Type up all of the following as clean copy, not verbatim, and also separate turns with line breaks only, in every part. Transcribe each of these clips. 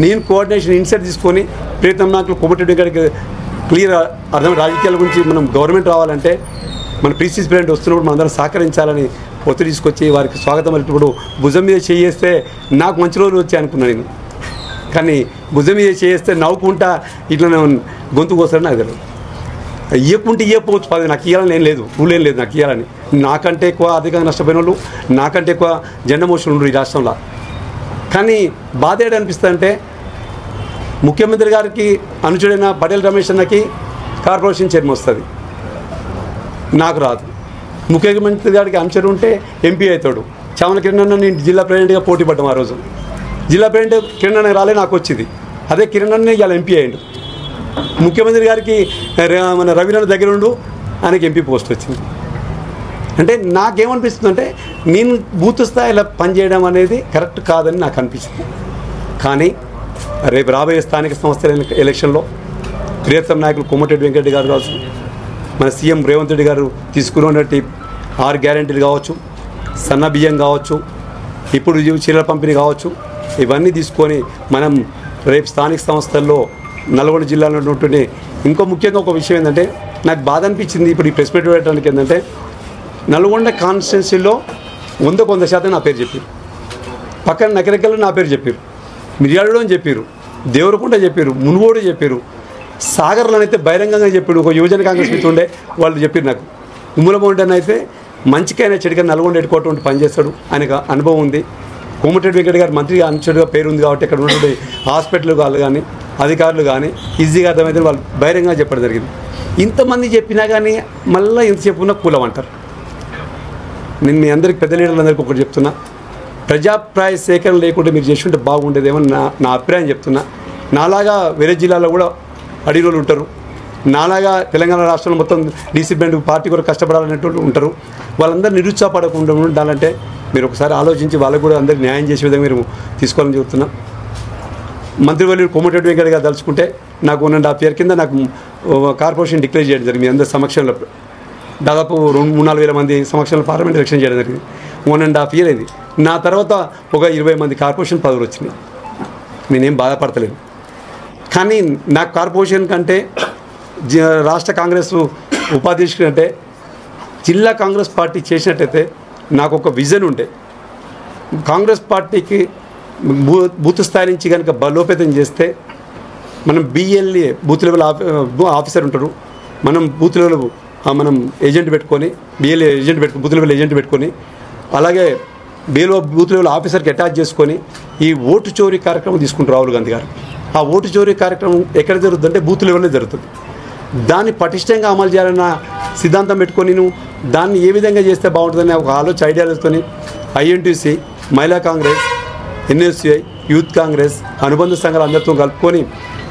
నేను coordination insight తీసుకొని ప్రీతం నాయకులు కోమటిరెడ్డి గారికి క్లియర్ అర్థం రాజకీయాల గురించి మనం గవర్నమెంట్ రావాలంటే మన ప్రీసీస్ ప్రెసిడెంట్ వస్తున్నప్పుడు మనం అందరం సహకరించాలని ఒత్తిడి తీసుకొచ్చి వారికి స్వాగతం అలిపినప్పుడు భుజం మీద చేస్తే నాకు మంచి రోజులు వచ్చాయి అనుకున్నాను నేను. కానీ భుజం మీద చేస్తే నవ్వుకుంటా ఇట్లా గొంతు కోస్తారని నాకు తెలియదు. ఇవ్వకుంటే ఇవ్వకపోవచ్చు, పది నాకు ఇవ్వాలని ఏం లేదు, రూల్ ఏం లేదు నాకు ఇవ్వాలని. నాకంటే ఎక్కువ అధికంగా నష్టపోయిన వాళ్ళు, నాకంటే ఎక్కువ జెండా మోషన్ ఉండరు ఈ రాష్ట్రంలో. కానీ బాధ ఏడనిపిస్తుంది అంటే ముఖ్యమంత్రి గారికి అనుచరుడైన పటేల్ రమేష్ అన్నకి కార్పొరేషన్ చైర్మన్ వస్తుంది, నాకు రాదు. ముఖ్యమంత్రి గారికి అనుచరుడు ఉంటే ఎంపీ అవుతాడు. చామల కిరణ్ అన్న నేను జిల్లా ప్రెసిడెంట్గా పోటీ పడ్డాం. ఆ రోజు జిల్లా ప్రెసిడెంట్ కిరణ్ అన్న రాలే, నాకు వచ్చింది. అదే కిరణ్ అన్న ఇవాళ ఎంపీ అయ్యాడు. ముఖ్యమంత్రి గారికి మన రవీనాథ్ దగ్గర ఉండు, ఆయనకి ఎంపీ పోస్ట్ వచ్చింది. అంటే నాకేమనిపిస్తుంది అంటే నేను బూత్ స్థాయిలో పనిచేయడం అనేది కరెక్ట్ కాదని నాకు అనిపిస్తుంది. కానీ రేపు రాబోయే స్థానిక సంస్థల ఎలక్షన్లో ప్రియతమ నాయకులు కోమటిరెడ్డి వెంకటరెడ్డి గారు కావచ్చు, మన సీఎం రేవంత్ రెడ్డి గారు తీసుకున్నట్టు 6 గ్యారెంటీలు కావచ్చు, సన్న బియ్యం కావచ్చు, ఇప్పుడు చీరల పంపిణీ కావచ్చు, ఇవన్నీ తీసుకొని మనం రేపు స్థానిక సంస్థల్లో నల్గొండ జిల్లాలో ఉన్నటువంటి ఇంకో ముఖ్యంగా ఒక విషయం ఏంటంటే నాకు బాధ అనిపించింది. ఇప్పుడు ఈ ప్రెస్ మీట్ పెట్టడానికి ఏంటంటే నల్గొండ కాన్స్టిట్యున్సీలో 100% నా పేరు చెప్పారు, పక్కన నకరెక్కలు నా పేరు చెప్పారు, మిర్యాలలో అని చెప్పారు, దేవరకొండ చెప్పారు, మునుగోడు చెప్పారు, సాగర్లో అయితే బహిరంగంగా చెప్పాడు. ఒక యువజన కాంగ్రెస్ మీద ఉండే వాళ్ళు చెప్పారు నాకు. ఉమ్మలమోండని అయితే మంచికైనా చెడుకైనా నల్గొండ హెడ్ క్వార్టర్ ఉండి పనిచేస్తాడు, ఆయనకు అనుభవం ఉంది. కోమటిరెడ్డి వెంకటరెడ్డి గారు మంత్రిగా అనుచరుడుగా పేరు ఉంది కాబట్టి ఇక్కడ ఉన్నటువంటి హాస్పిటల్ వాళ్ళు కానీ అధికారులు కానీ ఈజీగా అర్థమైతే వాళ్ళు బహిరంగంగా చెప్పడం జరిగింది. ఇంతమంది చెప్పినా కానీ మళ్ళీ ఇంత చెప్పుకున్నా కూలం అంటారు. నేను మీ అందరికి పెద్ద లీడర్లందరికీ ఒకటి చెప్తున్నా, ప్రజాప్రాయ సేకరణ లేకుండా మీరు చేస్తుంటే బాగుండేదేమో నా అభిప్రాయం చెప్తున్నా. నాలాగా వేరే జిల్లాలో కూడా అడిరోలు ఉంటారు, నాలాగా తెలంగాణ రాష్ట్రంలో మొత్తం డిసిప్లిన్ పార్టీ కూడా కష్టపడాలనేటువంటి ఉంటారు. వాళ్ళందరూ నిరుత్సాహపడకుండా ఉండాలంటే మీరు ఒకసారి ఆలోచించి వాళ్ళకు కూడా అందరికి న్యాయం చేసే విధంగా మీరు తీసుకోవాలని చెప్తున్నా. మంత్రివర్యులు కోమటిరెడ్డి వెంకటరెడ్డి గారు తలుచుకుంటే నాకు 1.5 year కింద నాకు కార్పొరేషన్ డిక్లేర్ చేయడం జరిగింది. మీ అందరి సమక్షంలో దాదాపు 2-3-4 వేల మంది సమక్షంలో పార్లమెంట్ ఎలక్షన్ చేయడం జరిగింది. 1.5 year అయింది. నా తర్వాత ఒక 20 మంది కార్పొరేషన్ పదవులు వచ్చినాయి. నేనేం బాధపడతలేదు. కానీ నాకు కార్పొరేషన్ కంటే రాష్ట్ర కాంగ్రెస్ ఉపాధ్యక్షుడు అంటే జిల్లా కాంగ్రెస్ పార్టీ చేసినట్టయితే నాకు ఒక విజన్ ఉండే. కాంగ్రెస్ పార్టీకి బూత్ స్థాయి నుంచి కనుక బలోపేతం చేస్తే మనం BLA బూత్ లెవెల్ ఆఫీసర్ ఉంటారు, మనం బూత్ లెవెల్ మనం ఏజెంట్ పెట్టుకొని BLA ఏజెంట్ పెట్టుకుని బూత్ లెవెల్ ఏజెంట్ పెట్టుకొని అలాగే బూత్ లెవెల్ ఆఫీసర్కి అటాచ్ చేసుకొని ఈ ఓటు చోరీ కార్యక్రమం తీసుకుంటారు రాహుల్ గాంధీ గారు. ఆ ఓటు చోరీ కార్యక్రమం ఎక్కడ జరుగుతుందంటే బూత్ లెవెల్లో జరుగుతుంది. దాన్ని పటిష్టంగా అమలు చేయాలన్న సిద్ధాంతం పెట్టుకొని దాన్ని ఏ విధంగా చేస్తే బాగుంటుందని ఒక ఐడియాలతోని INTC, మహిళా కాంగ్రెస్, NSCI, యూత్ కాంగ్రెస్, అనుబంధ సంఘాలు అందరితో కలుపుకొని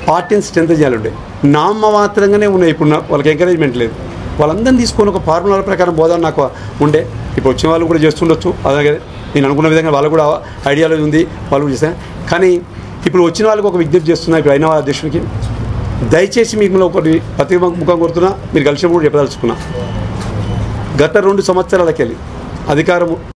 పార్టీని స్ట్రెంత్ చేయాలంటే నామమాత్రంగానే ఉన్నాయి. ఇప్పుడు వాళ్ళకి ఎంకరేజ్మెంట్ లేదు. వాళ్ళందరినీ తీసుకొని ఒక ఫార్ములా ప్రకారం పోదాన్ని నాకు ఉండే. ఇప్పుడు వచ్చిన వాళ్ళు కూడా చేస్తుండొచ్చు, అలాగే నేను అనుకున్న విధంగా వాళ్ళకు కూడా ఐడియాలజీ ఉంది, వాళ్ళు కూడా చేశాను. కానీ ఇప్పుడు వచ్చిన వాళ్ళకి ఒక విజ్ఞప్తి చేస్తున్నా ఇప్పుడు అయిన అధ్యక్షుడికి, దయచేసి మీకు ఒకటి ప్రతిముఖం కోరుతున్నా, మీరు కలిసినప్పుడు కూడా చెప్పదలుచుకున్నా. గత 2 సంవత్సరాలకెళ్ళి అధికారం